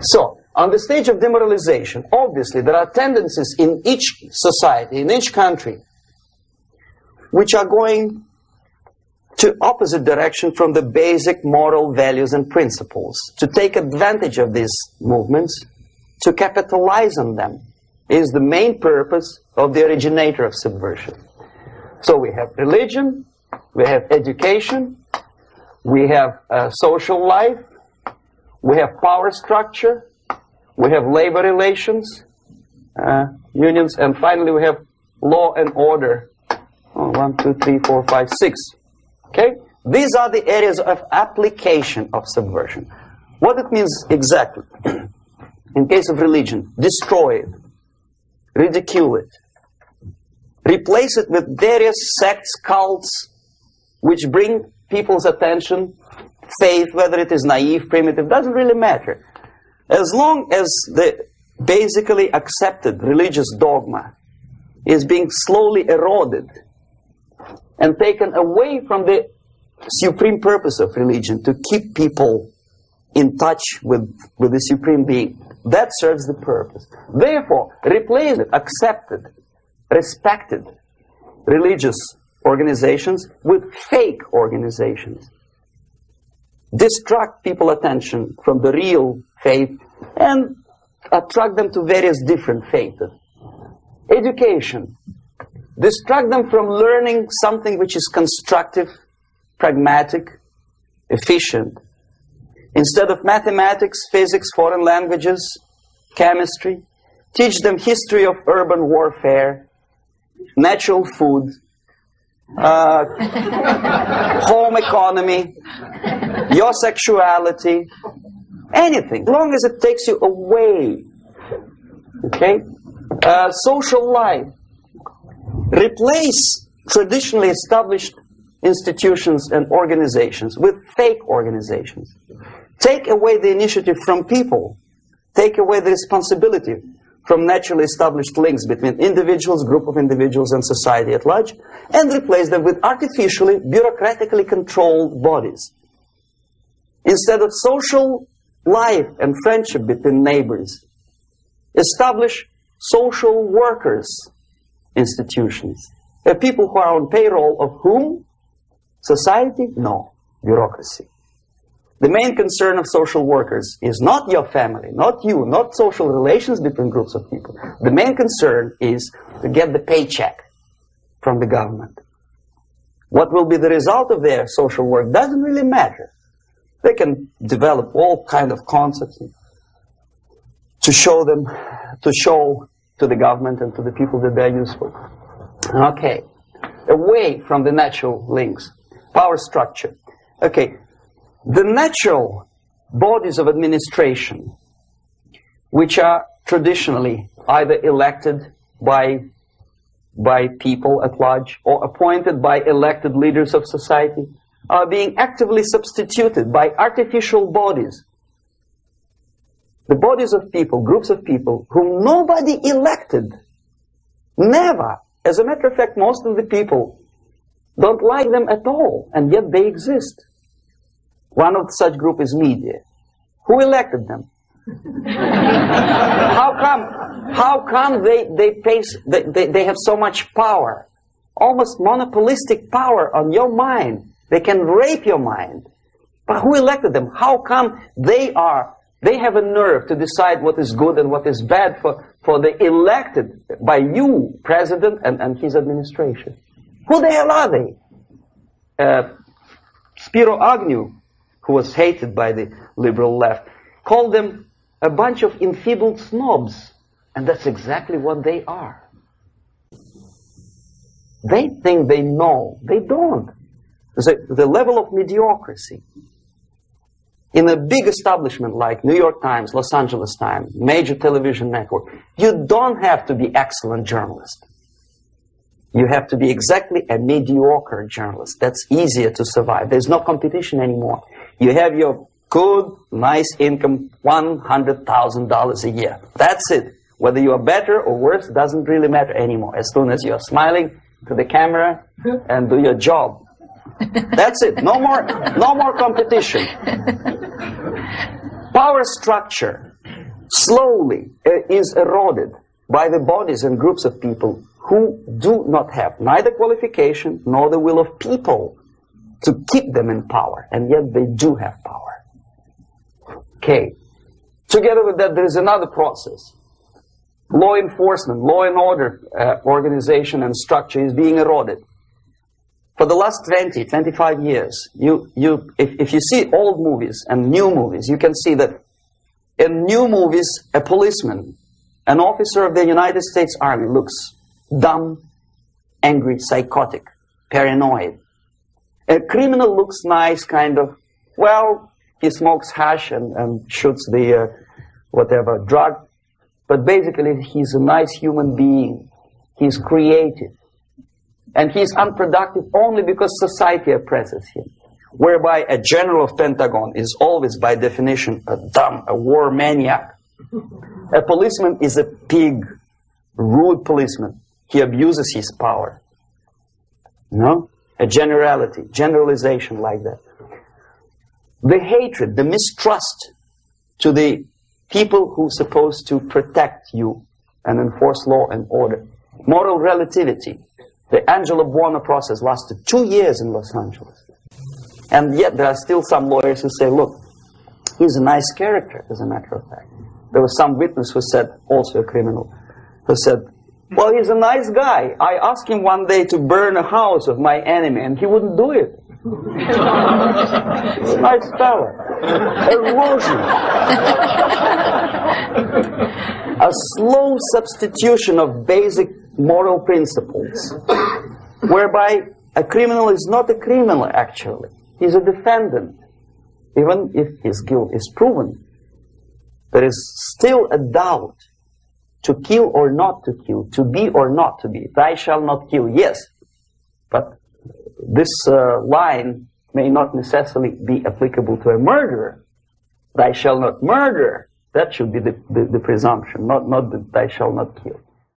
So, on the stage of demoralization, obviously there are tendencies in each society, in each country, which are going to opposite direction from the basic moral values and principles. To take advantage of these movements, to capitalize on them, is the main purpose of the originator of subversion. So we have religion, we have education, we have social life, we have power structure, we have labor relations, unions, and finally we have law and order. 1, 2, 3, 4, 5, 6. Okay? These are the areas of application of subversion. What it means exactly? In case of religion, destroy it, ridicule it, replace it with various sects, cults, which bring people's attention, faith, whether it is naive, primitive, doesn't really matter. As long as the basically accepted religious dogma is being slowly eroded and taken away from the supreme purpose of religion, to keep people in touch with the supreme being, that serves the purpose. Therefore, replace it, accepted, respected religious organizations with fake organizations. Distract people's attention from the real faith and attract them to various different faiths. Education. Distract them from learning something which is constructive, pragmatic, efficient. Instead of mathematics, physics, foreign languages, chemistry, teach them history of urban warfare, natural food, home economy, your sexuality, anything, as long as it takes you away. Okay? Social life. Replace traditionally established institutions and organizations with fake organizations. Take away the initiative from people. Take away the responsibility from naturally established links between individuals, group of individuals, and society at large, and replace them with artificially, bureaucratically controlled bodies. Instead of social life and friendship between neighbors, establish social workers institutions. People who are on payroll of whom? Society? No. Bureaucracy. The main concern of social workers is not your family, not you, not social relations between groups of people. The main concern is to get the paycheck from the government. What will be the result of their social work doesn't really matter. They can develop all kind of concepts to show them, to show to the government and to the people that they're useful. Okay. Away from the natural links. Power structure. Okay. The natural bodies of administration, which are traditionally either elected by people at large or appointed by elected leaders of society, are being actively substituted by artificial bodies. The bodies of people, groups of people, whom nobody elected. Never. As a matter of fact, most of the people don't like them at all, and yet they exist. One of such group is media. Who elected them? How come they have so much power? Almost monopolistic power on your mind. They can rape your mind. But who elected them? How come they have a nerve to decide what is good and what is bad for the elected by you, president, and his administration? Who the hell are they? Spiro Agnew, who was hated by the liberal left, called them a bunch of enfeebled snobs. And that's exactly what they are. They think they know. They don't. The level of mediocrity. In a big establishment like New York Times, Los Angeles Times, major television network, you don't have to be excellent journalist. You have to be exactly a mediocre journalist. That's easier to survive. There's no competition anymore. You have your good, nice income, $100,000 a year. That's it. Whether you are better or worse doesn't really matter anymore. As soon as you're smiling to the camera and do your job. That's it. No more competition. Power structure. slowly is eroded by the bodies and groups of people who do not have neither qualification nor the will of people to keep them in power, and yet they do have power. Okay. Together with that, there is another process. Law enforcement, law and order organization and structure is being eroded. For the last 20, 25 years, if you see old movies and new movies, you can see that in new movies, a policeman, an officer of the United States Army looks dumb, angry, psychotic, paranoid. A criminal looks nice, kind of, well, he smokes hash and shoots the whatever drug, but basically he's a nice human being. He's creative. And he's unproductive only because society oppresses him. Whereby a general of Pentagon is always by definition a dumb, a war maniac. A policeman is a pig, rude policeman. He abuses his power. No? A generality, generalization like that. The hatred, the mistrust to the people who are supposed to protect you and enforce law and order. Moral relativity. The Angelo Buono process lasted 2 years in Los Angeles. And yet there are still some lawyers who say, look, he's a nice character, as a matter of fact. There was some witness who said, also a criminal, who said, well, he's a nice guy. I asked him one day to burn a house of my enemy, and he wouldn't do it. He's a nice fella. Erosion. A slow substitution of basic moral principles, whereby a criminal is not a criminal, actually. He's a defendant. Even if his guilt is proven, there is still a doubt. To kill or not to kill, to be or not to be. Thou shalt not kill, yes. But this line may not necessarily be applicable to a murderer. Thou shalt not murder. That should be the presumption, not that thou shalt not kill.